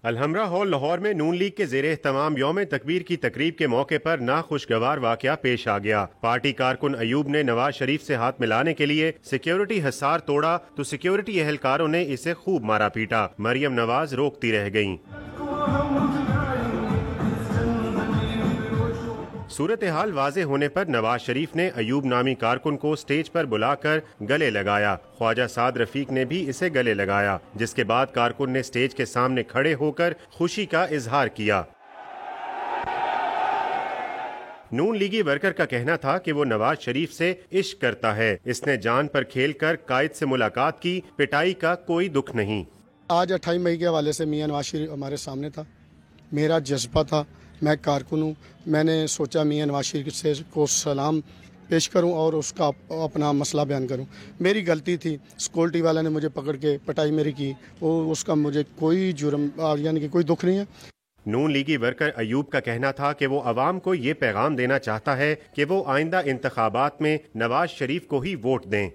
Alhamra hall Lahore میں نون league کے زیر اہتمام یوم تکبیر کی تقریب کے موقع پر ناخوشگوار واقعہ پیش آ گیا۔ پارٹی کارکن ایوب نے نواز شریف سے ہاتھ ملانے کے لیے سیکیورٹی حصار توڑا تو سیکیورٹی اہلکاروں نے اسے خوب مارا پیٹا۔ مریم نواز روکتی رہ گئیں۔ صورتحال واضح ہونے پر نواز شریف نے ایوب نامی کارکن کو سٹیج پر بلا کر گلے لگایا۔ خواجہ سعد رفیق نے بھی اسے گلے لگایا، جس کے بعد کارکن نے سٹیج کے سامنے کھڑے ہو کر خوشی کا اظہار کیا۔ نون لیگی ورکر کا کہنا تھا کہ وہ نواز شریف سے عشق کرتا ہے۔ اس نے جان پر کھیل کر قائد سے ملاقات کی، پٹائی کا کوئی دکھ نہیں۔ آج 28 مئی کے حوالے سے میاں نواز شریف ہمارے سامنے تھا۔ میرا جذبہ تھا، میں کارکن ہوں، میں نے سوچا میاں نواز شریف سے کو سلام پیش کروں اور اس کا اپنا مسئلہ بیان کروں۔ میری غلطی تھی، سیکورٹی والا نے مجھے پکڑ کے پٹائی میری کی، اس کا مجھے کوئی جرم یعنی کہ کوئی دکھ نہیں ہے۔ نون لیگی ورکر ایوب کا کہنا تھا کہ وہ عوام کو یہ پیغام دینا چاہتا ہے کہ وہ آئندہ انتخابات میں نواز شریف کو ہی ووٹ دیں۔